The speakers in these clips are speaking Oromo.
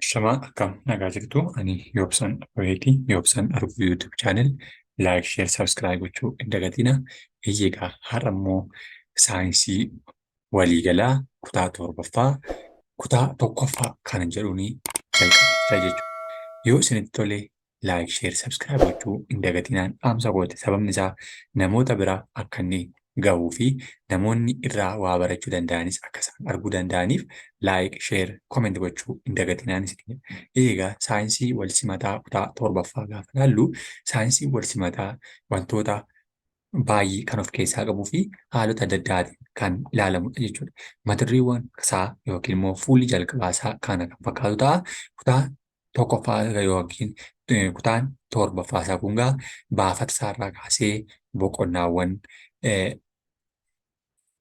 Shamaa akkam nagaa jirtu ani Yoobsan Abeetii Yoobsan Arguu YouTube channel like share subscribe gochuu hin dagatina. Egaa har'a immoo saayinsii waliigalaa kutaa torbaffaa kutaa tokkoffaa kan jedhuun jalqabachaa jechuudha. Yoo isinitti tole like share subscribe gochuu hin dagatinaan dhaamsa goote sababni isaa namoota biraa akka inni gahuu fi namoonni irraa waa barachuu danda'anis akka isaan arguu danda'aniif like share comment gochuu hin dagatinaan isin. Egaa saayinsii wal simataa kutaa torbaffaa gaafa ilaallu saayinsii wal simataa wantoota baay'ee kan of keessaa qabuu fi haalota adda addaatiin kan ilaalamudha jechuudha. Mata-dureewwan isaa yookiin immoo fuulli jalqabaa isaa kana kan fakkaatu ta'a. Kutaa tokkoffaa yookiin kutaan torbaffaa isaa kun gaa baafata isaarraa kaasee boqonnaawwan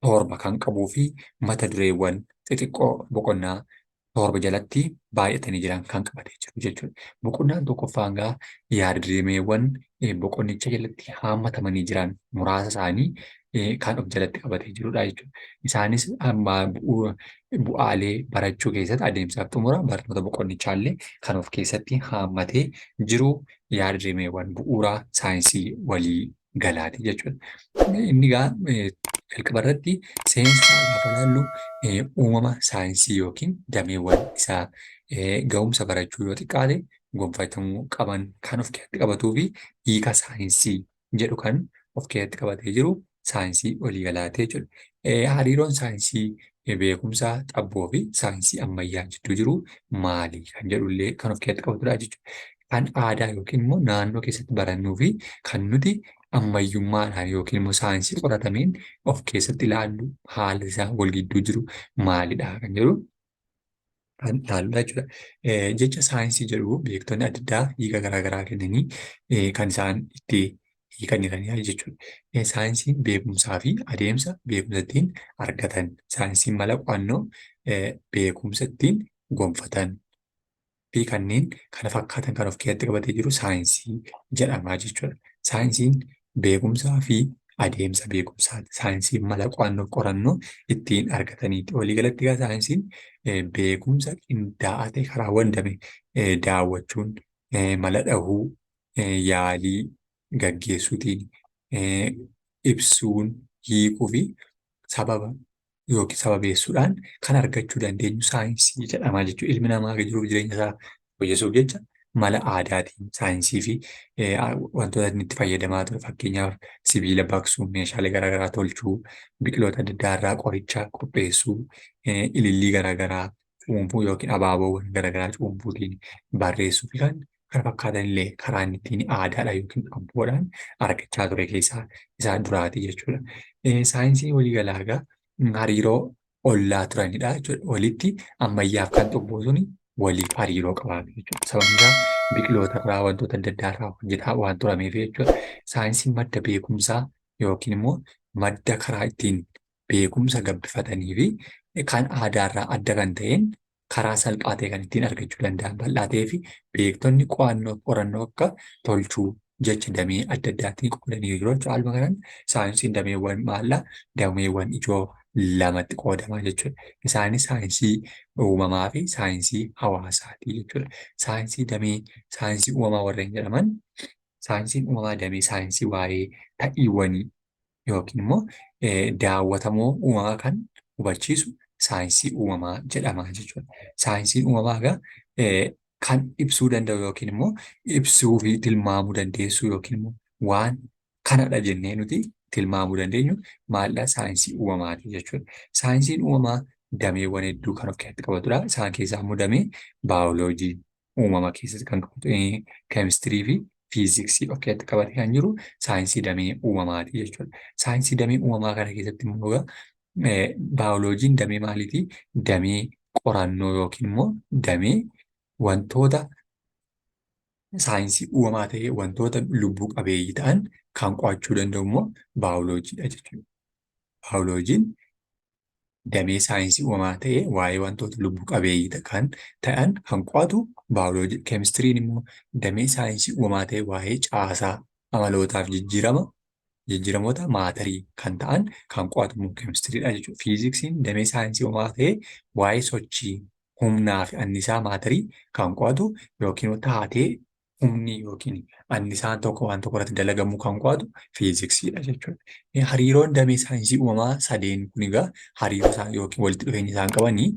torba kan qabuu fi mata-dureewwan xixiqqoo boqonnaa torba jalatti baay'atanii jiran kan qabatee jiru jechuudha. Boqonnaan tokkoffaan gaa yaad-rimeewwan boqonnicha jalatti haammatamanii jiran muraasa isaanii kan of jalatti qabatee jirudha jechuudha. Isaanis bu'aalee barachuu keessatti adeemsaaf xumura barnoota boqonnichaallee kan of keessatti haammatee jiru yaad-rimeewwan bu'uuraa saayinsii walii galaati jechuudha. Inni gaa jalqaba irratti seensa gaafa ilaallu uumama saayinsii yookiin dameewwan isaa ga'umsa barachuu yoo xiqqaate gonfatamuu qaban kan of keessatti qabatuu fi hiika saayinsii jedhu kan of keessatti qabatee jiru saayinsii waliigalaati jechuudha. Hariiroon saayinsii beekumsaa xabboo fi saayinsii ammayyaa jidduu jiru maali kan jedhullee kan of keessatti qabatudha jechuudha. Kan aadaa yookiin immoo naannoo keessatti barannuu fi kan nuti ammayyummaadhaan yookiin immoo saayinsii qoratameen of keessatti ilaallu haala isaa wal gidduu jiru maalidha kan jedhu kan ilaalludha jechuudha. Jecha saayinsii jedhu beektonni adda addaa hiika garaagaraa kennanii kan isaan itti hiikanidha jechuudha. Saayinsiin beekumsaa fi adeemsa beekumsa ittiin argatan, saayinsiin mala qo'annoo beekumsa ittiin gonfatan fi kanneen kana fakkaatan kan of keessatti qabatee jiru saayinsii jedhama jechuudha. Saayinsiin beekumsaa fi adeemsa beekumsaati. Saayinsiin mala qo'annoo qorannoo ittiin argataniiti. Waliigalatti egaa saayinsiin beekumsa qindaa'aa ta'e karaa wandame daawwachuun, mala dhahuu, yaalii gaggeessuutiin ibsuun, hiikuu fi sababa yookiin sababeessuudhaan kan argachuu dandeenyu saayinsii jedhama jechuudha. Ilmi namaa jiruuf jireenya isaa fooyyessuuf jecha mala aadaatiin saayinsii fi wantoota inni itti fayyadamaa ture fakkeenyaaf sibiila baqsuu, meeshaalee garaagaraa tolchuu, biqiloota adda addaa irraa qoricha qopheessuu, ilillii garaagaraa cuunfuu yookiin abaaboowwan garaagaraa cuunfuutiin barreessuu fi kan kana fakkaatan illee karaa inni ittiin aadaadhaan yookiin abboodhaan argachaa ture keessaa isaa duraati jechuudha. Saayinsii waliigalaa egaa hariiroo ollaa turanidha jechuudha. Walitti ammayyaaf kan xubboosuun waliif hariiroo qabaatu jechuudha. Sababni isaa biqiloota irraa wantoota adda addaa irraa hojjetaa waan turameef jechuudha. Saayinsiin madda beekumsaa yookiin immoo madda karaa ittiin beekumsa gabbifatanii fi kan aadaarraa adda kan ta'een karaa salphaa ta'e kan ittiin argachuu danda'an bal'aa ta'ee fi beektonni qorannoo akka tolchuu jecha damee adda addaatiin qoodanii jiru jechuudha. Haaluma kanaan saayinsiin dameewwan maallaa dameewwan ijoo lamatti qoodamaa jechuudha. Isaanis saayinsii uumamaa fi saayinsii hawaasaati jechuudha. Saayinsii uumamaa warreen jedhaman saayinsiin uumamaa damee saayinsii waa'ee ta'iiwwanii yookiin immoo daawwatamoo uumamaa kan hubachiisu saayinsii uumamaa jedhama jechuudha. Saayinsiin uumamaa egaa kan ibsuu danda'u yookiin immoo ibsuu fi tilmaamuu dandeessu yookiin immoo waan kanadha jennee nuti tilmaamuu dandeenyu maallaa saayinsii uumamaati jechuudha. Saayinsiin uumamaa dameewwan hedduu kan of keessatti qabatudha. Isaan keessaa immoo damee baayoloojii uumama keessatti kan qabatu, keemistirii fi fiiziksii of keessatti qabatee kan jiru saayinsii damee uumamaati jechuudha. Saayinsii damee uumamaa kana keessatti immoo baayoloojiin damee maaliiti? Damee qorannoo yookiin immoo damee wantoota saayinsii uumamaa ta'ee wantoota lubbuu qabeeyyii ta'an kan qo'achuu danda'u immoo baayoloojiidha jechuudha. Baayoloojiin damee saayinsii uumamaa ta'ee waa'ee wantoota lubbuu qabeeyyii ta'an kan qo'atu baayoloojii. Keemistiriin immoo damee saayinsii uumamaa ta'ee waa'ee caasaa amalootaaf jijjiiramoota maatarii kan ta'an kan qo'atu immoo keemistiriidha jechuudha. Fiiziksiin damee saayinsii uumamaa ta'ee waa'ee sochii humnaa fi annisaa maatarii kan qo'atu yookiin taatee humni yookiin annisaan tokko waan tokko irratti dalagamuu kan qo'atu fiiziksiidha jechuudha. Hariiroon damee saayinsii uumamaa sadeen kun egaa hariiroo isaan yookiin walitti dhufeenya isaan qabanii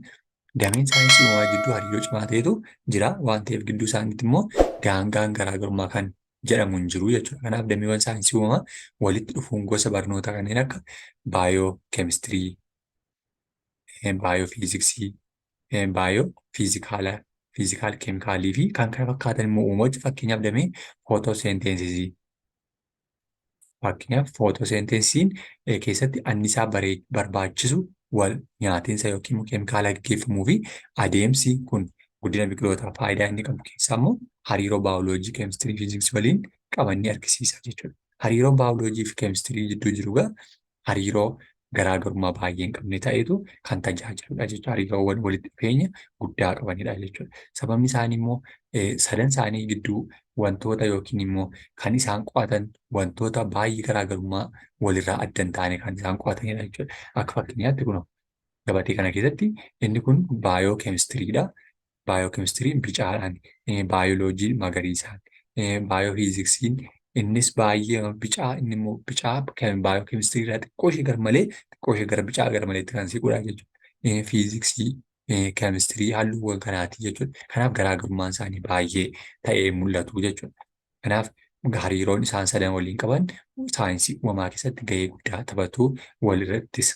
dameen saayinsii uumamaa gidduu hariiroo cimaa ta'etu jira waan ta'eef gidduu isaaniitti immoo daangaan garaagarummaa kan jedhamu hin jiru jechuudha. Kanaaf dameewwan saayinsii uumamaa walitti dhufuun gosa barnootaa kanneen akka baayoo keemistirii, baayoo fiiziksii, baayoo fiizikaala keemikaalii fi kan kana fakkaatan immoo uumama fakkeenyaaf damee footoseenteensisii. Fakkeenyaaf footoseenteensisiin keessatti annisaa barbaachisu wal nyaatiinsa yookiin keemikaala gaggeeffamuu fi adeemsi kun guddina biqilootaa faayidaa inni qabu keessaa immoo hariiroo baayoloojii, keemistirii, fiiziksii waliin qaban ni argisiisa jechuudha. Hariiroon baayoloojii fi keemistirii gidduu jiru egaa hariiroo garaagarummaa baay'ee hin qabne ta'etu kan tajaajiludha jechuudha. Hariiroowwan walitti dhufeenya guddaa qabanidha jechuudha. Sababni isaanii immoo sadan isaanii gidduu wantoota yookiin immoo kan isaan qo'atan wantoota baay'ee garaagarummaa walirraa adda hin taane kan isaan qo'atanidha jechuudha. Akka fakkeenyaatti kun gabatee kana keessatti inni kun baayoo keemistiriidha. Baayoo keemistiriin bicaadhaan, baayoloojii magariisaan, baayoo fiiziksiin innis baay'ee bicaa inni immoo bicaa baayoo keemistiriirraa xiqqoo ishee garmalee xiqqoo ishee gara bicaa garmaleetti kan siquudha jechuudha. Fiiziksii keemistirii halluuwwan kanaati jechuudha. Kanaaf garaagarummaan isaanii baay'ee ta'ee mul'atu jechuudha. Kanaaf hariiroon isaan sadan waliin qaban saayinsii uumamaa keessatti gahee guddaa taphatu walirrattis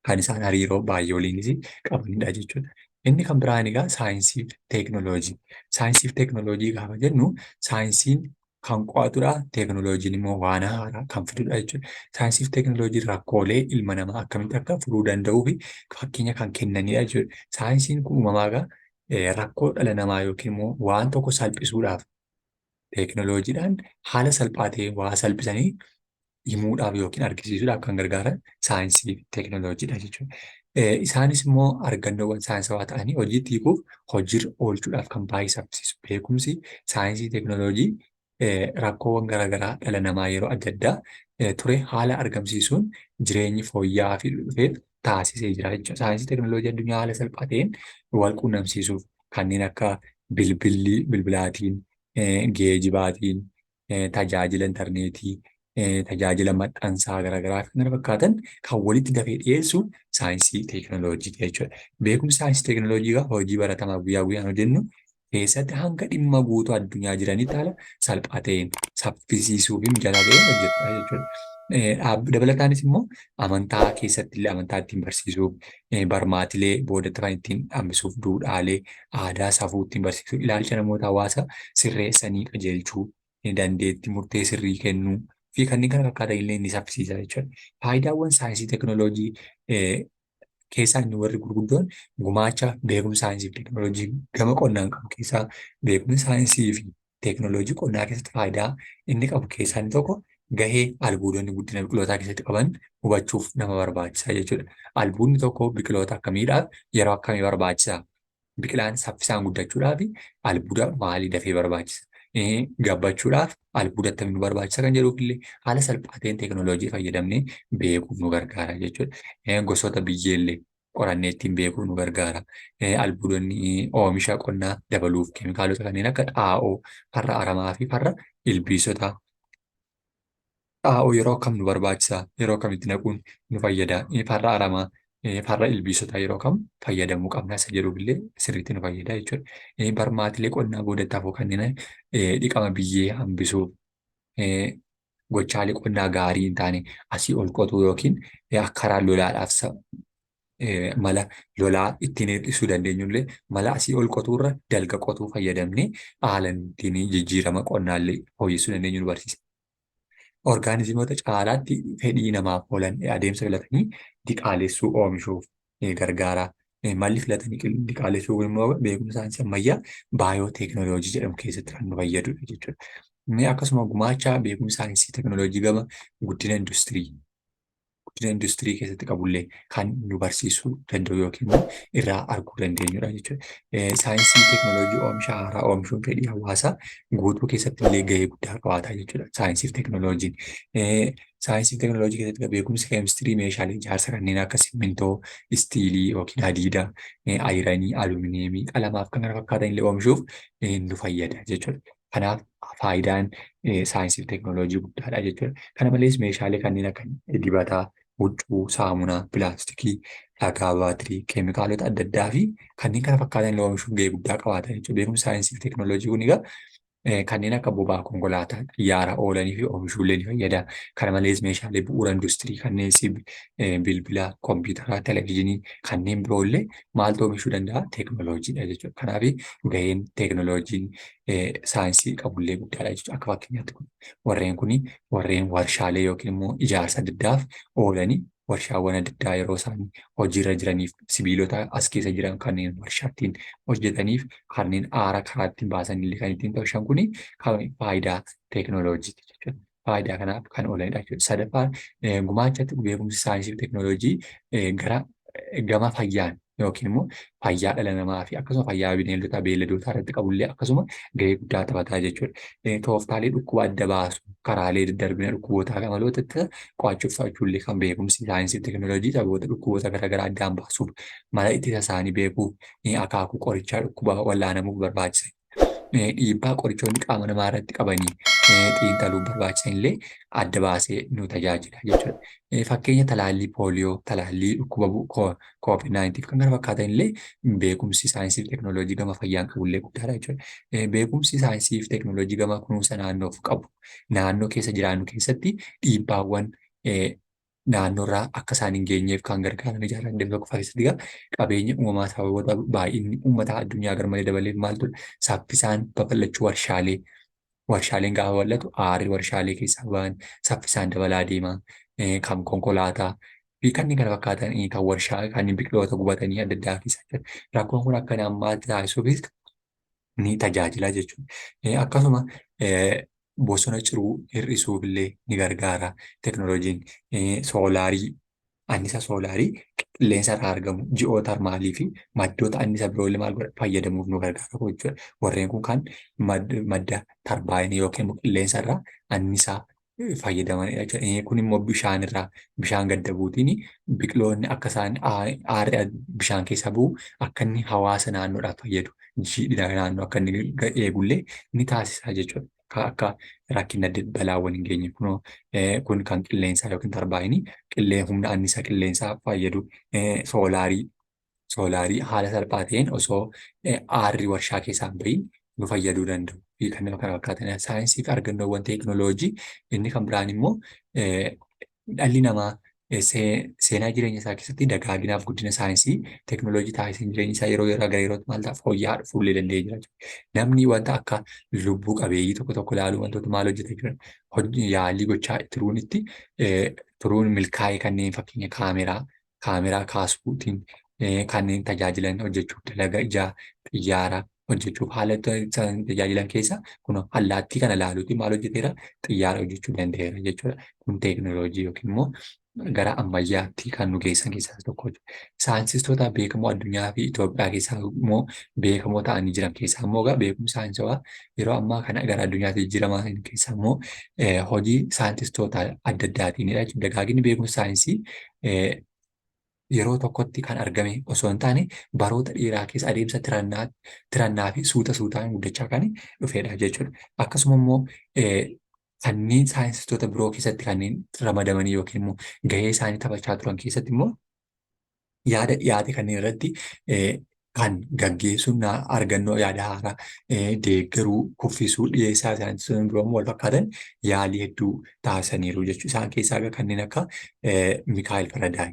kan isaan hariiroo baay'ee waliinis qabanidha jechuudha. Inni kan biraan egaa saayinsii fi teekinooloojii. Saayinsii fi teekinooloojii gaafa jennu saayinsiin kan qo'atudha. Teekinooloojiin immoo waan haaraa kan fidudha jechuudha. Saayinsii fi teekinooloojiin rakkoolee ilma namaa akkamitti akka furuu danda'uu fi fakkeenya kan kennanidha jechuudha. Saayinsiin kun uumamaa egaa rakkoo dhala namaa yookiin immoo waan tokko salphisuudhaaf teekinooloojiidhaan haala salphaa ta'een waa salphisanii himuudhaaf yookiin argisiisuudhaaf kan gargaaran saayinsii fi teekinooloojiidha jechuudha. Isaanis immoo argannoowwan saayinsawaa ta'anii hojiitti hiikuuf hojiirra oolchuudhaaf kan baay'ee saffisiisu. Beekumsi saayinsii teekinooloojii rakkoowwan garaagaraa dhala namaa yeroo adda addaa ture haala argamsiisuun jireenyi fooyya'aa fi dhufeef taasisee jira jechuudha. Saayinsii teekinooloojii addunyaa haala salphaa ta'een wal quunnamsiisuuf kanneen akka bilbilaatiin, geejibaatiin, tajaajila intarneetii, tajaajila maxxansaa garaagaraa fi kana fakkaatan kan walitti dafee dhiyeessu saayinsii teekinooloojii jechuudha. Beekumsi saayinsii teekinooloojii gaafa hojii baratamaa guyyaa guyyaan hojjennu keessatti hanga dhimma guutuu addunyaa jiranitti haala salphaa ta'een saffisiisuu fi mijataa ta'een hojjetudha jechuudha. Dabalataanis immoo amantaa keessatti illee amantaa ittiin barsiisuuf, barmaatilee boodatti kan ittiin hambisuuf, duudhaalee, aadaa, safuu ittiin barsiisuuf, ilaalcha namoota hawaasaa sirreessanii qajeelchuu, dandeettii murtee sirrii kennuu fi kanneen kana fakkaatan illee ni saffisiisa jechuudha. Faayidaawwan saayinsii teekinooloojii keessaa inni warri gurguddoon gumaacha beekumsa saayinsii fi teekinooloojii gama qonnaan qabu keessaa beekumsa saayinsii fi teekinooloojii qonnaa keessatti faayidaa inni qabu keessaa inni tokko gahee albuudonni guddina biqilootaa keessatti qaban hubachuuf nama barbaachisa jechuudha. Albuudni tokko biqiloota akkamiidhaaf yeroo akkamii barbaachisa? Biqilaan saffisaan guddachuudhaaf albuuda maalii dafee barbaachisa? Gabbachuudhaaf albuuda akkamii nu barbaachisa kan jedhuuf illee haala salphaa ta'een teekinooloojii fayyadamnee beekuuf nu gargaara jechuudha. Gosoota biyyeellee qorannee ittiin beekuuf nu gargaara. Albuudonni oomisha qonnaa dabaluuf keemikaalota kanneen akka xaa'oo, farra aramaa fi farra ilbiisota. Xaa'oo yeroo akkam nu barbaachisa? Yeroo akkamitti naquun nu fayyada? Farra aramaa, farra ilbiisota yeroo kam fayyadamuu qabna isa jedhuuf illee sirriitti nu fayyada jechuudha. Barmaatilee qonnaa boodatti hafuu kanneen dhiqama biyyee hambisuuf, gochaalee qonnaa gaarii hin taane asii ol qotuu yookiin karaa lolaadhaaf mala lolaa ittiin hir'isuu dandeenyu illee mala asii ol qotuurra dalga qotuu fayyadamnee haala ittiin jijjiirama qonnaallee fooyyessuu dandeenyu nu barsiisa. Orgaanizimoota caalaatti fedhii namaaf oolan adeemsa filatanii diqaalessuu oomishuuf gargaara. Malli filatanii diqaalessuu immoo beekumsa saayinsii ammayyaa baayoo teekinooloojii jedhamu keessatti kan nu fayyadudha jechuudha. Akkasuma gumaacha beekumsa saayinsii teekinooloojii gama guddina industirii guddina industirii keessatti qabullee kan nu barsiisuu danda'u yookiin immoo irraa arguu dandeenyudha jechuudha. Saayinsii teekinooloojii oomisha haaraa oomishuun fedhii hawaasaa guutuu keessatti illee gahee guddaa qabaata jechuudha. Saayinsiif teekinooloojiin. Saayinsii teekinooloojii keessatti beekumsi keemistirii meeshaalee ijaarsa kanneen akka simmintoo, istiilii yookiin hadiida, ayiranii, alumineemii, qalamaaf kan kana fakkaatan illee oomishuuf nu fayyada jechuudha. Kanaaf faayidaan saayinsii fi teekinooloojii guddaadha jechuudha. Kana malees meeshaalee kanneen akka dibataa, huccuu, saamunaa, pilaastikii, dhagaa, baatirii, keemikaalota adda addaa fi kanneen kana fakkaatan illee oomishuuf gahee guddaa qabaata jechuudha. Beekumsi saayinsii fi teekinooloojii kun egaa kanneen akka boba'aa konkolaataa, xiyyaara oolanii fi oomishuullee ni fayyada. Kana malees meeshaalee bu'uura industirii kanneen bilbila, kompiitara, televezyiinii kanneen biroollee maaltu oomishuu danda'a? Teekinooloojiidha jechuudha. Kanaaf gaheen teekinooloojiin saayinsii qabullee guddaadha jechuudha. Akka fakkeenyaatti warreen kun warreen warshaalee yookiin immoo ijaarsa adda addaaf oolanii warshaawwan adda addaa yeroo isaan hojiirra jiraniif sibiilota as keessa jiran kanneen warshaattiin hojjetaniif kanneen aara karaa ittiin baasan illee kan ittiin tolchan kuni faayidaa teekinooloojiiti jechuudha. Faayidaa kanaaf kan oolanidha jechuudha. Sadaffaan gumaachatti beekumsi saayinsii fi teekinooloojii gara gama fayyaan yookiin immoo fayyaa dhala namaa fi akkasuma fayyaa bineeldota beeyladootaa irratti qabullee akkasuma gahee guddaa taphataa jechuudha. Tooftaalee dhukkuba adda baasu karaalee daddarbina dhukkubootaa maloota qo'achuuf to'achuullee kan beekumsi saayinsii fi teekinooloojii sababoota dhukkuboota garaagaraa addaan baasuuf mala ittisa isaanii beekuuf akaakuu qorichaa dhukkuba wallaanamuuf barbaachisan. Dhiibbaa qorichoonni qaama namaa irratti qabanii xiinxaluuf barbaachisan illee adda baasee nu tajaajila jechuudha. Fakkeenya talaallii pooliyoo, talaallii dhukkuba COVID-19 kan kana fakkaatan illee beekumsi saayinsii fi teekinooloojii gama fayyaan qabullee guddaadha jechuudha. Beekumsi saayinsii fi teekinooloojii gama kunuunsa naannoof qabu naannoo keessa jiraannu keessatti dhiibbaawwan naannoorraa akka isaan hin geenyeef kan gargaaran ijaaran deemsa qofa keessatti qabeenya uumamaa sababoota baay'inni uummataa addunyaa garmalee dabaleef maaltu saffisaan babal'achuu warshaaleen gaafa bal'atu aarri warshaalee keessaa ba'an saffisaan dabalaa deema kan konkolaataa fi kanneen kana fakkaatan kan warshaa kanneen biqiloota gubatanii adda addaa keessatti rakkoon kun akka namaa taasisuufis ni tajaajila jechuudha. Akkasuma bosona ciruu hir'isuuf illee ni gargaara teekinooloojiin. Soolaarii annisa soolaarii qilleensa irraa argamu ji'oota termaalii fi maddoota annisa biroollee maal fayyadamuuf nu gargaara jechuudha. Warreen kun kan madda tarbaayinii yookiin qilleensa irraa annisaa fayyadamanidha jechuudha. Kun immoo bishaan gadda buutiin biqiloonni akka isaan aarri bishaan keessa bu'u akka inni hawaasa naannoodhaaf fayyadu jiidhina naannoo akka inni eegullee ni taasisa jechuudha. Akka rakkina balaawwan hin geenye kun kan qilleensaa yookiin tarbaayinii humna annisaa qilleensaa fayyadu soolaarii haala salphaa ta'een osoo aarri warshaa keessaa hin bahin nu fayyaduu danda'u. Fi kanneen kana fakkaatan saayinsii fi argannoowwan teekinooloojii inni kan biraan immoo dhalli namaa seenaa jireenya isaa keessatti dagaaginaaf guddina saayinsii teekinooloojii taasisuun jireenya isaa yeroo gara yerootti maal ta'a fooyya'aa dhufuullee danda'ee jira. Namni wanta akka lubbuu qabeeyyii tokko ilaaluu wantoota maal hojjeta jiran yaalii gochaa turuun milkaa'ee kanneen fakkeenya kaameraa kaasuutiin kanneen tajaajilan hojjechuuf dalaga xiyyaara hojjechuuf haala tajaajilan keessa kun allaattii kana ilaaluutiin maal hojjeteera xiyyaara hojjechuu danda'eera jechuudha. Kun teekinooloojii yookiin immoo gara ammayyaatti kan nu geessan keessaa tokko. Saayinsistoota beekamoo addunyaa fi Itoophiyaa keessaa immoo beekamoo ta'anii jiran keessaa immoo beekumsi saayinsawaa yeroo ammaa kana gara addunyaatti jijjiiramaa keessaa immoo hojii saayinsistoota adda addaatiinidha. Dagaaginni beekumsi saayinsii yeroo tokkotti kan argame osoo hin taane baroota dheeraa keessa adeemsa tirannaa fi suutaan guddachaa kan dhufedha jechuudha. Akkasuma immoo kanneen saayinsistoota biroo keessatti kanneen ramadamanii yookiin immoo gahee isaanii taphachaa turan keessatti immoo yaada dhiyaate kanneen irratti kan gaggeessuun argannoo yaada haaraa deeggaruu kuffisuu dhiyeessaa saayinsistoonni biroo wal fakkaatan yaalii hedduu taasisaniiru jechuudha. Isaan keessaa kanneen akka Mikaayil Faradaay.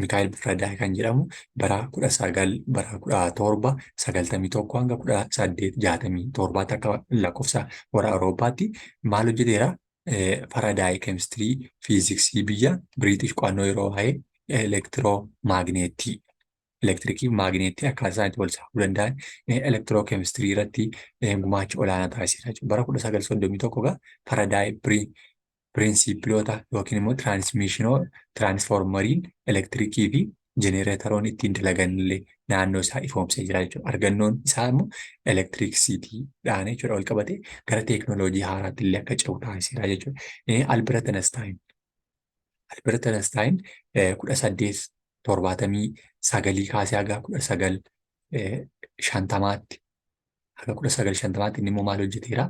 Mikaayil Faradaay kan jedhamu bara 1791 hanga 1867 akka lakkoofsa warra Awurooppaatti maal hojjeteera? Faradaay keemistirii fiiziksii biyya Biriitish qo'annoo yeroo waa'ee elektirikii akkaataa isaaniitti wal saaquu danda'an elektirookeemistirii irratti gumaacha olaanaa taasiseera. Bara 1931 Faradaay piriinsiipiloota yookiin immoo tiraansfoormariin elektirikii fi jenereetaroon ittiin dalagan illee naannoo isaa ifoomsee jira jechuudha. Argannoon isaa immoo elektiriksitiidhaan jechuudha wal qabate gara teeknooloojii haaraatti illee akka ce'u taasiseera jechuudha. Albert Einstein Albert Einstein 1879 kaasee haga 1950 haga 1950 inni immoo maal hojjeteera?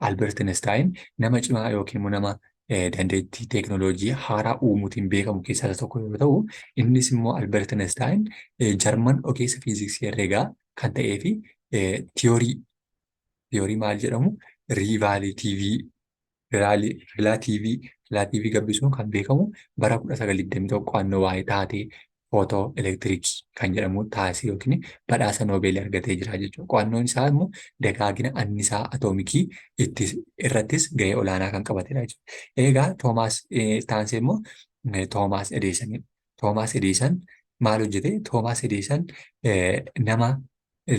Albert Einstein nama cimaa yookiin immoo nama dandeettii teeknooloojii haaraa uumuutiin beekamu keessaa isa tokko yoo ta'u, innis immoo Albert Einstein Jarman ogeessa fiiziksii herreegaa kan ta'ee fi tiyoorii maal jedhamu rilaatiivii gabbisuun kan beekamu bara 1921 qo'annoo waa'ee taatee footoo elektiriikii kan jedhamu taasise yookiin badhaasa noobeelii argatee jira jechuudha. Qo'annoon isaa immoo dagaagina annisaa atoomikii irrattis gahee olaanaa kan qabatedha jechuudha. Egaa Toomaas Taansee immoo Toomaas Edeesanidha. Toomaas Edeesan maal hojjete? Toomaas Edeesan nama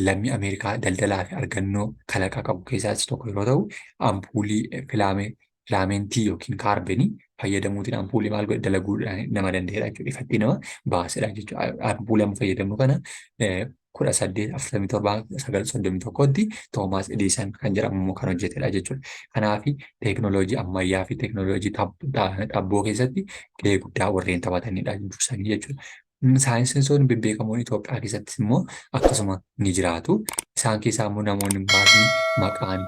lammii Ameerikaa daldalaa fi argannoo kalaqaa qabu keessaa isa tokko yeroo ta'u, ampuulii filaamentii yookiin kaarbenii fayyadamuutiin ampuulii maal dalaguu nama danda'edha jechuudha. Ifatti nama baasedha jechuudha. Ampuulii amma fayyadamu kana 1847-1931tti Toomaas Edeesan kan jedhamu immoo kan hojjetedha jechuudha. Kanaaf teeknooloojii ammayyaa fi teeknooloojii tabboo keessatti gahee guddaa warreen taphatanidha dursanii jechuudha. Saayinsistoonni bebbeekamoon Itoophiyaa keessattis immoo akkasuma ni jiraatu. Isaan keessaa immoo namoonni muraasni maqaan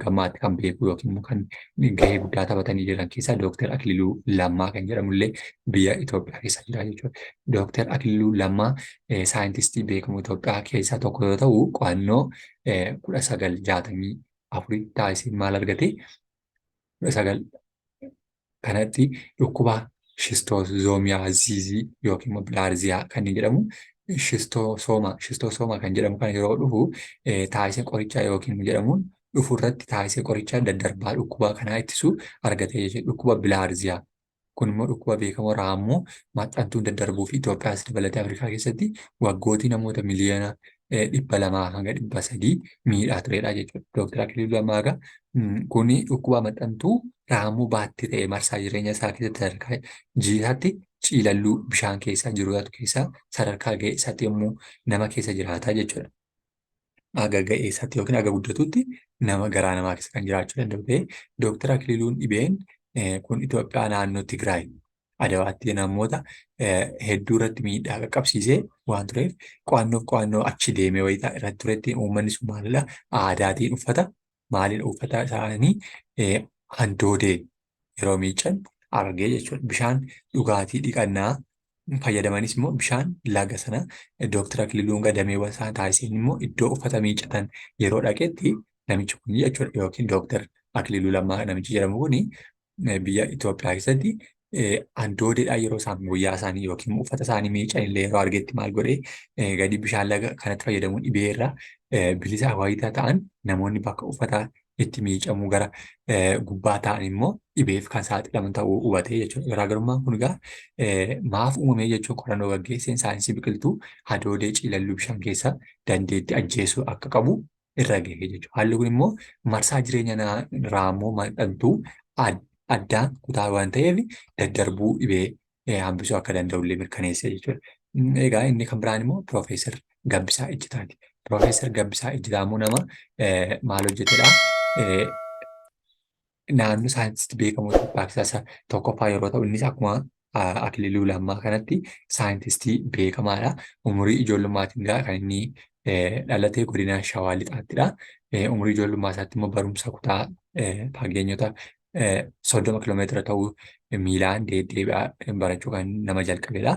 gammaatti kan beeku yookiin immoo kan gahee guddaa taphatanii jiran keessaa Dooktar Akililuu Lammaa kan jedhamullee biyya Itoophiyaa keessa jira jechuudha. Dooktar Akililuu Lammaa saayintistii beekamoo Itoophiyaa keessaa tokko yoo ta'u, qo'annoo 1964 taasisee maal argate? 19 kanatti dhukkuba shistozoomiyaazizii yookiin immoo bilaarziyaa kan jedhamu shistosoomaa kan jedhamu kan yeroo dhufu taasisee qorichaa yookiin jedhamuun dhufu irratti taasisee qorichaa daddarbaa dhukkuba kanaa ittisuu argatee jechuudha. Dhukkuba bilaarziyaa kun immoo dhukkuba beekamoo raammoo maxxantuun daddarbuu fi Itoophiyaas dabalatee Afrikaa keessatti waggootii namoota miliyoona 200 hanga 300 miidhaa turedha jechuudha. Dooktar Akililuu Lammaa kuni dhukkuba maxxantuu raammoo baatti ta'e marsaa jireenya isaa keessatti sadarkaa jiisaatti ciilalluu bishaan keessa jiruudhaatu keessa sadarkaa ga'e isaatti yommuu nama keessa jiraata jechuudha. Aga ga'e isaatti yookiin aga guddatutti nama garaa namaa keessa kan jiraachuu danda'u ta'e Dooktar Akililuun dhibeen kun Itoophiyaa naannoo Tigraay Adawaatti namoota hedduu irratti miidhaa qaqqabsiisee waan tureef qo'annoo achi deemee wayitaa irratti turetti uummanni sun maalidha? Aadaatiin uffata maaliin uffata isaanii handoodee yeroo miiccan argee jechuudha. Bishaan dhugaatii dhiqannaa fayyadamanis immoo bishaan laga sana Dooktar Akililuun dameewwan isaa taasiseen immoo iddoo uffata miiccatan yeroo dhaqetti namichi kun jechuudha yookiin Dooktar Akililuu Lammaa namichi jedhamu kun biyya Itoophiyaa keessatti handoodeedhaan yeroo isaan guyyaa isaanii yookiin uffata isaanii miiccan illee yeroo argetti maal godhee gadi bishaan laga kanatti fayyadamuun dhibee irraa bilisa wayitaa ta'an namoonni bakka uffata itti miicamuu gara gubbaa ta'an immoo dhibeef kan saaxilaman ta'uu hubatee jechuudha. Garaagarummaan kun egaa maaf uumamee jechuun qorannoo gaggeesseen saayinsii biqiltuu handoodee ciilalluu bishaan keessa dandeettii ajjeesuu akka qabu irra gahee jechuudha. Haalli kun immoo marsaa jireenya raammoo maxxantuu addaan kutaa waan ta'eef daddarbuu dhibee hambisuu akka danda'u illee mirkaneessee jechuudha. Egaa inni kan biraan immoo Piroofeesar Gabbisaa Ejjitaati. Piroofeesar Gabbisaa Ejjitaa immoo nama maal hojjetedha? Naannoo saayinsisti beekamoo Itoophiyaa keessaa tokkoffaa yeroo ta'u, innis akkuma Akililuu Lammaa kanatti saayintistii beekamaadha. Umurii ijoollummaatiin kan inni dhalatee godina Shawaa Lixaattidha. Umurii ijoollummaa isaatti immoo barumsa kutaa fageenyota 30 kiiloomeetira ta'uu miilaan deddeebi'aa barachuu kan nama jalqabedha.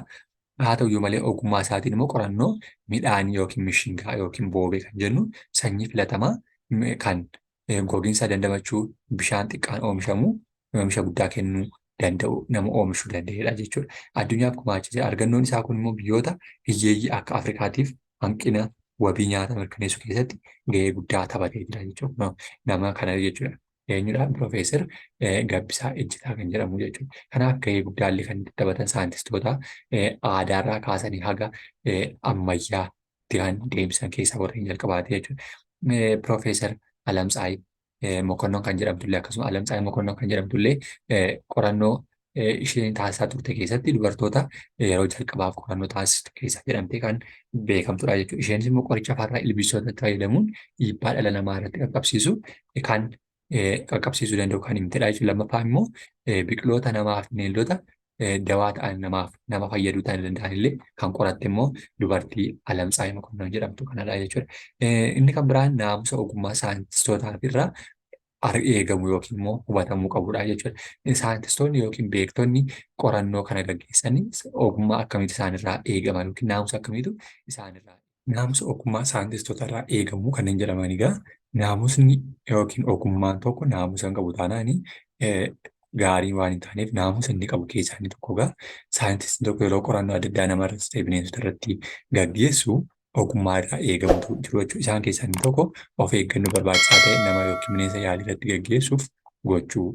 Haa ta'uyyuu malee ogummaa isaatiin immoo qorannoo midhaanii yookiin mishingaa yookiin boobee kan jennu sanyii filatamaa kan gogiinsa dandamachuu bishaan xiqqaan oomishamu oomisha guddaa kennuu danda'u nama oomishuu danda'edha jechuudha. Addunyaaf gumaachise argannoon isaa kun immoo biyyoota hiyyeeyyii akka Afrikaatiif hanqina wabii nyaata mirkaneessuu keessatti gahee guddaa taphatee jira jechuudha. Nama kana jechuudha. Eenyudha? Piroofeesar Gabbisaa Ejjitaa kan jedhamu jechuudha. Kanaaf gahee guddaallee kan taphatan saayintistoota aadaarraa kaasanii haga ammayyaatti kan deemsan keessaa warreen jalqabaate jechuudha. Piroofeesar Alamtsaayii Mokonnon kan jedhamtullee akkasuma Alamtsaayii Mokonnon kan jedhamtullee qorannoo isheen taasisaa turte keessatti dubartoota yeroo jalqabaaf qorannoo taasistu keessa jedhamtee kan beekamtudha jechuudha. Isheenis immoo qoricha farra ilbiisota fayyadamuun dhiibbaa dhala namaa irratti qaqqabsiisu kan qaqqabsiisuu danda'u kan himtedha jechuudha. Lammaffaa immoo biqiloota namaa fi bineeldota dawaa ta'an nama fayyaduu ta'an danda'an illee kan qoratte immoo dubartii Alamtsaayii Mokonnon jedhamtu kanadha jechuudha. Inni kan biraan naamusa ogummaa saayintistootaa irraa eegamu yookiin immoo hubatamuu qabudha jechuudha. Saayintistoonni yookiin beektonni qorannoo kana gaggeessanii ogummaa akkamiitu isaanirraa eegama yookiin naamusa akkamiitu isaanirraa naamusa ogummaa saayintistoota irraa eegamu kanneen jedhaman egaa naamusni yookiin ogummaan tokko naamusa hin qabu taanaani gaarii waan hin taaneef naamusa inni qabu keessaa inni tokko egaa saayintistiin tokko yeroo qorannoo adda addaa namarratti ta'e bineensota irratti gaggeessu ogummaa irraa eegamutu jiru jechuudha. Isaan keessaa inni tokko of eeggannoo barbaachisaa ta'e nama yookiin bineensa yaalii irratti gaggeessuuf gochuu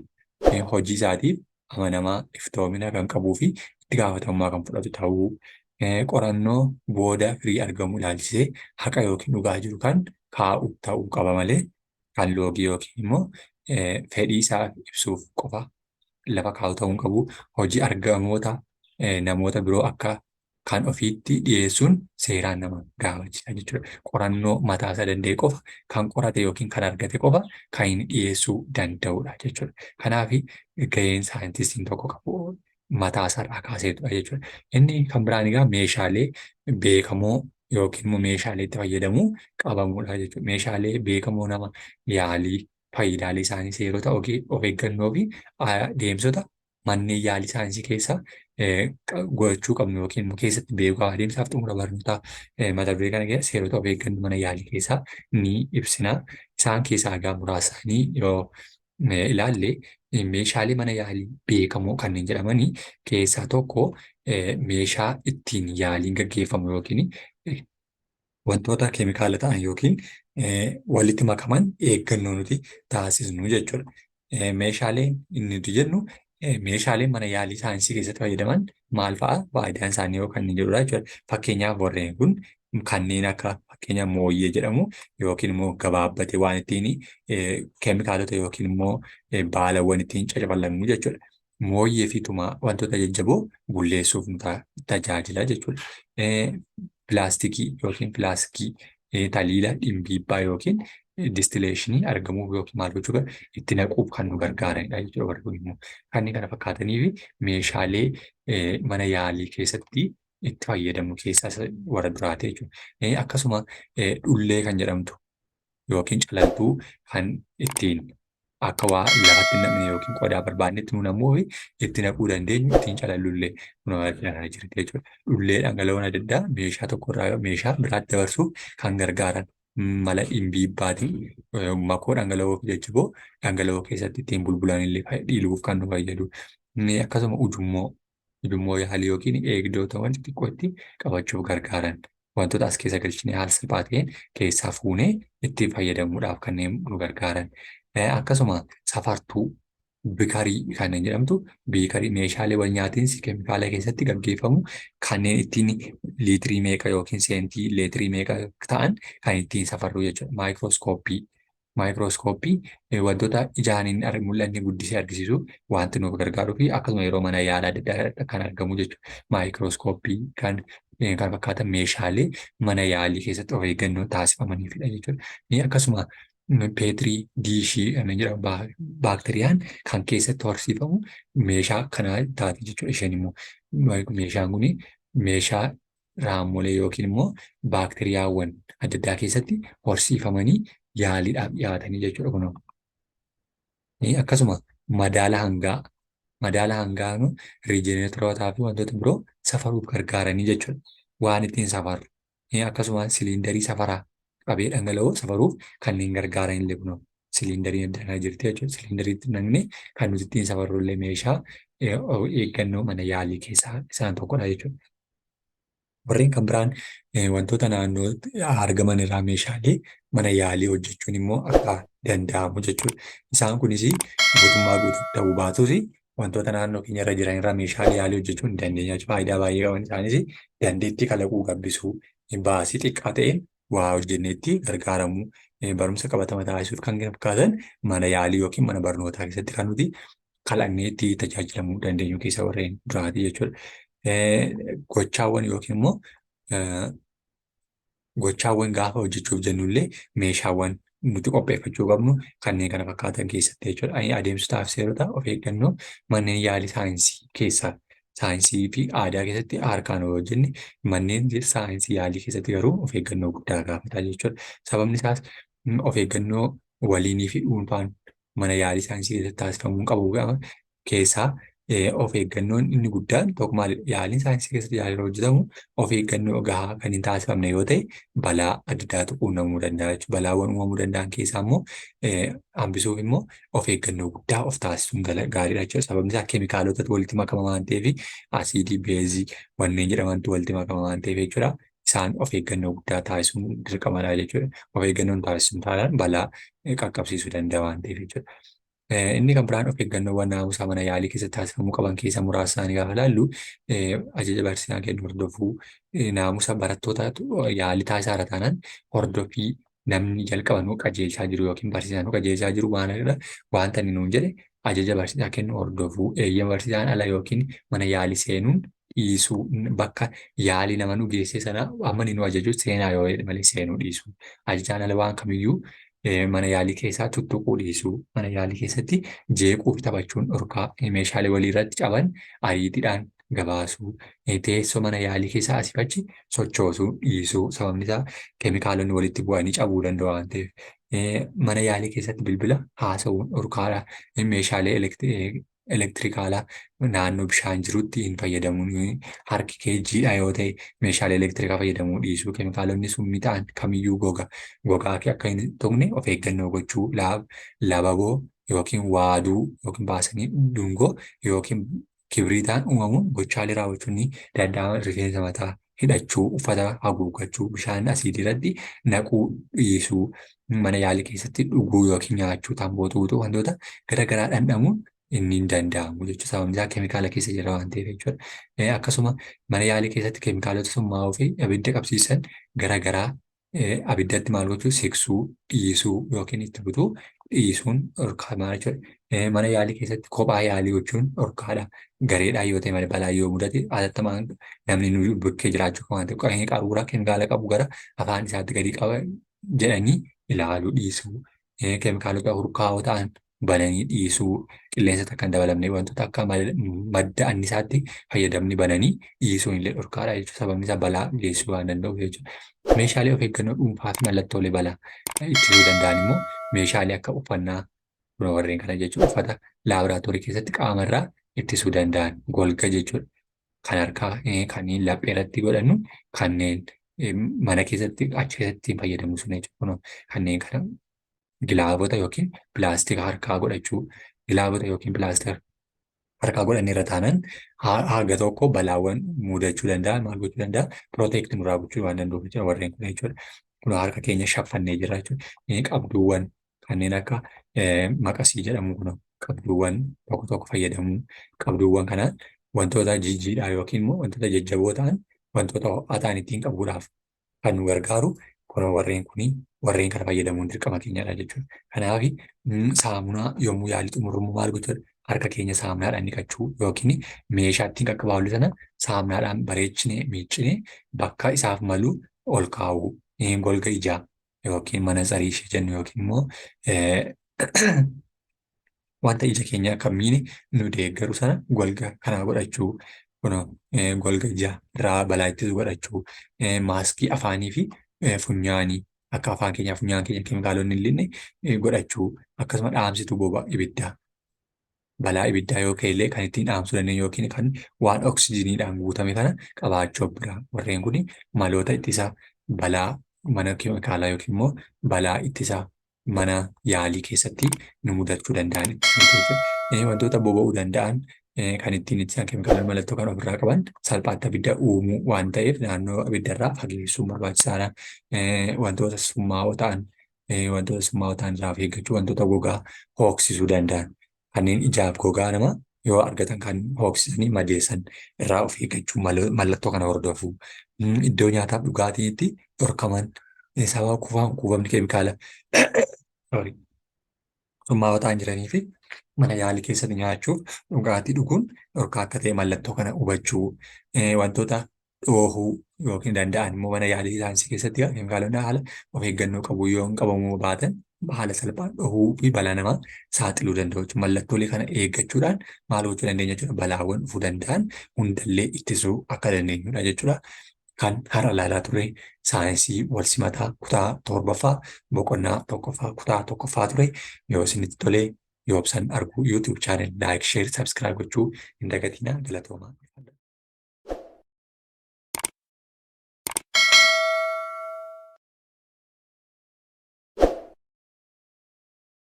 hojii isaatiif amanamaa iftoomina kan qabuu fi itti gaafatamummaa kan fudhatu ta'uu qorannoo booda firii argamu ilaalchisee haqa yookiin dhugaa jiru kan kaa'u ta'uu qaba malee kan loogii yookiin immoo fedhii isaa ibsuuf qofa lafa kaa'u ta'uu hin qabu. Hojii argamoota namoota biroo akka kan ofiitti dhiyeessuun seeraan nama gaafachisa jechuudha. Qorannoo mataa isaa danda'e qofa kan qorate yookiin kan argate qofa kan inni dhiyeessuu danda'udha jechuudha. Kanaaf gaheen saayintistiin tokko qabu mataa isaarraa kaaseetudha jechuudha. Inni kan biraan egaa meeshaalee beekamoo yookiin immoo meeshaalee itti fayyadamuu qabamudha jechuudha. Meeshaalee beekamoo nama yaalii faayidaalee isaanii seerota of eeggannoo fi deemsota manneen yaalii saayinsii keessa gochuu qabnu yookiin immoo keessatti beekuu adeemsaaf xumura barnootaa mata duree kana keessa seerota of eeggannoo mana yaalii keessaa ni ibsina. Isaan keessaa egaa muraasa isaanii yoo ilaalle meeshaalee mana yaalii beekamoo kanneen jedhamanii keessaa tokko meeshaa ittiin yaaliin gaggeeffamu yookiin wantoota keemikaala ta'an yookiin walitti makaman eeggannoo nuti taasisnu jechuudha. Meeshaaleen inni nuti jennu meeshaaleen mana yaalii saayinsii keessatti fayyadaman maal fa'a faayidaan isaanii yoo kanneen jedhudha jechuudha. Fakkeenyaaf warreen kun kanneen akka fakkeenyaaf mooyyee jedhamu yookiin immoo gabaabbatee waan ittiin keemikaalota yookiin immoo baalawwan ittiin cacabalannu jechuudha. Mooyyee fi tumaa wantoota jajjaboo bulleessuuf nu tajaajila jechuudha. Pilaastikii yookiin pilaastikii taliila dhimbiibbaa yookiin distileeshinii argamuuf yookiin maal gochuu itti naquuf kan nu gargaaranidha jechuudha. Warri kun immoo kanneen kana fakkaatanii fi meeshaalee mana yaalii keessatti itti fayyadamnu keessaa warra duraati jechuudha. Akkasuma dhullee kan jedhamtu yookiin calaltuu kan ittiin akka waa lafatti namni yookiin qodaa barbaannetti nu namuu fi itti naquu dandeenyu ittiin calallullee nu gargaaraa jirti jechuudha. Dhullee dhangala'oon adda addaa meeshaa tokkorraa meeshaa biraatti dabarsuuf kan gargaaran mala dhimbiibbaatiin makoo dhangala'oo fi jajjaboo dhangala'oo keessatti ittiin bulbulan illee dhiiluuf kan nu fayyadu. Akkasuma ujummoo yaalii yookiin eegdootawwan xixiqqootti qabachuuf gargaaran wantoota as keessa galchinee haala salphaa ta'een keessaa fuunee itti fayyadamuudhaaf kanneen nu gargaaran. Akkasuma safartuu bikarii kanneen jedhamtu bikarii meeshaalee wal nyaatiinsi keemikaala keessatti gaggeeffamu kanneen ittiin liitirii meeqa yookiin seentii leetirii meeqa ta'an kan ittiin safarru jechuudha. Maayikirooskooppii wantoota ijaan hin mul'anne guddisee argisiisuuf wanti nuuf gargaaruu fi akkasuma yeroo mana yaalaa adda addaa kan argamu jechuudha. Maayikirooskooppii kan fakkaatan meeshaalee mana yaalii keessatti of eeggannoo taasifamaniifidha jechuudha. Akkasuma peetirii diishii kan jedhamu baakteeriyaan kan keessatti horsiifamu meeshaa kana taati jechuudha. Isheen immoo meeshaan kun meeshaa raammolee yookiin immoo baakteeriyaawwan adda addaa keessatti horsiifamanii yaaliidhaaf dhiyaatanii jechuudha kun. Akkasuma madaala hangaa riijenereetorootaa fi wantoota biroo safaruuf gargaaranii jechuudha. Waan ittiin safarru. Akkasuma siliindarii safaraa qabee dhangala'oo safaruuf kanneen gargaaran illee kun siliindarii adda addaa jirti jechuudha. Siliindariitti naqnee kan nuti ittiin safarru illee meeshaa eeggannoo mana yaalii keessaa isaan tokkodha jechuudha. Warreen kan biraan wantoota naannoo argaman irraa meeshaalee mana yaalii hojjechuun immoo akka danda'amu jechuudha. Isaan kunis guutummaa guutuu ta'uu baatus wantoota naannoo keenya irra jiran irraa meeshaalee yaalii hojjechuu hin dandeenya. Faayidaa baay'ee qaban isaanis dandeettii kalaquu gabbisuu baasii xiqqaa ta'een waa hojjenneetti gargaaramuu barumsa qabatama taasisuuf kan fakkaatan mana yaalii yookiin mana barnootaa keessatti kan nuti kalaqnee itti tajaajilamuu dandeenyu keessa warreen duraati jechuudha. Gochaawwan yookiin immoo gochaawwan gaafa hojjechuuf jennullee meeshaawwan nuti qopheeffachuu qabnu kanneen kana fakkaatan keessatti jechuudha. Adeemsotaa fi seerota of eeggannoo manneen yaalii saayinsii keessaa saayinsii fi aadaa keessatti harkaan hojjenne manneen saayinsii yaalii keessatti garuu of eeggannoo guddaa gaafata jechuudha. Sababni isaas of eeggannoo waliinii fi dhuunfaan mana yaalii saayinsii keessatti taasifamuu qabu keessaa of eeggannoon inni guddaan tokko maalidha? Yaaliin saayinsii keessatti yaaliin hojjetamu of eeggannoo gahaa kan hin taasifamne yoo ta'e balaa adda addaatu quunnamuu danda'a jechuudha. Balaawwan uumamuu danda'an keessaa immoo hambisuuf immoo of eeggannoo guddaa of taasisuun gaariidha jechuudha. Sababni isaa keemikaalotatu walitti makama waan ta'eef asiidii, beezii wanneen jedhamantu walitti makama waan ta'eef jechuudha. Isaan of eeggannoo guddaa taasisuun dirqamadha jechuudha. Of eeggannoon taasisuun taanaan balaa qaqqabsiisuu danda'a waan ta'eef jechuudha. Inni kan biraan of eeggannoowwan naamusaa mana yaalii keessatti taasifamuu qaban keessa muraasa isaanii gaafa ilaallu ajaja barsiisaan kennu hordofuu naamusa barattoota yaalii taasisaa taanaan hordofii namni jalqaban qajeelchaa jiru yookiin barsiisaan qajeelchaa jiru waanta inni nuun jedhe ajaja barsiisaa kennu hordofuu eeyyama barsiisaan ala yookiin mana yaalii seenuun dhiisuu bakka yaalii nama nu geessee sana amma inni nu ajaju seenaa yoo malee seenuu dhiisuu ajajaan ala waan kamiyyuu mana yaalii keessaa tuttuquu dhiisuu, mana yaalii keessatti jeequu fi taphachuun dhorkaa meeshaalee walii irratti caban ariitiidhaan gabaasuu, teessoo mana yaalii keessaa asii fi achi sochoosuu dhiisuu. Sababni isaa keemikaalonni walitti bu'anii cabuu danda'u waan ta'eef. Mana yaalii keessatti bilbila haasa'uun dhorkaadha. Meeshaalee elektirikaalaa naannoo bishaan jirutti hin fayyadamuun harki kee jiidha yoo ta'e meeshaalee elektirikaa fayyadamuu dhiisuu keemikaalonni summii ta'an kamiyyuu gogaa kee akka hin tuqne of eeggannoo gochuu lababoo yookiin waaduu yookiin baasanii dungoo yookiin kibriitaan uumamuun gochaalee raawwachuun ni danda'ama. Rifeensa mataa hidhachuu, uffata haguuggachuu, bishaan asiidii irratti naquu dhiisuu, mana yaalii keessatti dhuguu yookiin nyaachuu, tamboo xuuxuu wantoota garaagaraa dhandhamuun inni hin danda'amu jechuudha. Sababni isaa keemikaala keessa jira waan ta'eef jechuudha. Akkasuma mana yaalii keessatti keemikaalota summaa'uu fi abidda qabsiisan garaagaraa abiddatti maal gochuu siqsuu dhiisuu yookiin itti butuu dhiisuun dhorkamaa jechuudha. Mana yaalii keessatti kophaa yaalii gochuun dhorkaadha. Gareedhaan yoo ta'e malee balaa yoo mudate hatattamaan namni nu bukkee jiraachuu kan waan ta'eef qaruuraa keemikaala qabu gara afaan isaatti gadi qaba jedhanii ilaaluu dhiisuu. Keemikaalota urkaa'oo ta'an bananii dhiisuu qilleensa takka hin dabalamne wantoota akka madda annisaatti fayyadamni bananii dhiisuun illee dhorkaadha jechuudha. Sababni isaa balaa geessisuu waan danda'uuf jechuudha. Meeshaalee of eeggannoo dhuunfaa fi mallattoolee balaa ittisuu danda'an immoo meeshaalee akka uffannaa warreen kana jechuudha. Uffata laaboraatoorii keessatti qaamarraa ittisuu danda'an golga jechuudha. Kan harkaa kanneen laphee irratti godhannu kanneen mana keessatti achi keessatti fayyadamu sun jechuudha. Kanneen kana gilaabota yookiin pilaastika harkaa godhachuu gilaabota yookiin pilaastika harkaa godhanii irra taanan haga tokko balaawwan mudachuu danda'a maal gochuu danda'a pirooteekti nurraa gochuu waan danda'uuf jechuudha warreen kun jechuudha. Kun harka keenya shaffannee jira jechuudha. Qabduuwwan kanneen akka maqasii jedhamu kun qabduuwwan tokko fayyadamuu qabduuwwan kanaan wantoota jijjiidhaa yookiin immoo wantoota jajjaboo ta'an wantoota ho'aa ta'an ittiin qabuudhaaf kan nu gargaaru kun warreen kana fayyadamuun dirqama keenyadha jechuudha. Kanaaf saamunaa yommuu yaalii xumurru maal gochuudha? Harka keenya saamunaadhaan dhiqachuu yookiin meeshaa ittiin qaqqabaallu sana saamunaadhaan bareechinee miiccinee bakka isaaf malu ol kaa'uu. Golga ijaa yookiin manazarii ishee jennu yookiin immoo wanta ija keenya akka miine nu deeggaru sana golga kanaa godhachuu. Golga ijaa irraa balaa ittisu godhachuu. Maaskii afaanii fi funyaanii akka afaan keenyaa funyaan keenya keemikaalonni illee godhachuu akkasuma dhaamsituu boba'aa ibiddaa balaa ibiddaa yookiin illee kan ittiin dhaamsuu dandeenyu yookiin kan waan oksijiniidhaan guutame kana qabaachuu bira warreen kun maloota ittisa balaa mana keemikaalaa yookiin immoo balaa ittisa mana yaalii keessatti nu mudachuu danda'an wantoota boba'uu danda'an kan ittiin ittisan keemikaalonni mallattoo kan ofirraa qaban salphaatti abidda uumuu waan ta'eef naannoo abiddarraa fageessuun barbaachisaadha. Wantoota summaa'oo ta'an irraa of eeggachuu wantoota gogaa hooksisuu danda'an kanneen ijaaf gogaa nama yoo argatan kan hooksisanii madeessan irraa of eeggachuu mallattoo kana hordofuu iddoo nyaataaf dhugaatiitti dhorkaman sababa kuufamni keemikaala sorry, summaa'oo ta'an jiranii fi mana yaalii keessatti nyaachuuf dhugaatii dhuguun dhorkaa akka ta'e mallattoo kana hubachuu wantoota dhoohuu yookiin danda'an immoo mana yaalii saayinsii keessatti keemikaalonni haala of eeggannoo qabu yoo hin qabamuu baatan haala salphaan dhohuu fi balaa namaa saaxiluu danda'u. Mallattoolee kana eeggachuudhaan maal gochuu dandeenya jechuudha balaawwan dhufuu danda'an hundallee ittisuu akka dandeenyudha jechuudha. Kan har'a ilaalaa turre saayinsii wal simataa kutaa torbaffaa boqonnaa tokkoffaa kutaa tokkoffaa ture. Yoo isinitti tolee yoo ibsan arguu YouTube channel like share subscribe gochuu hin dagatinaa galatoomaa.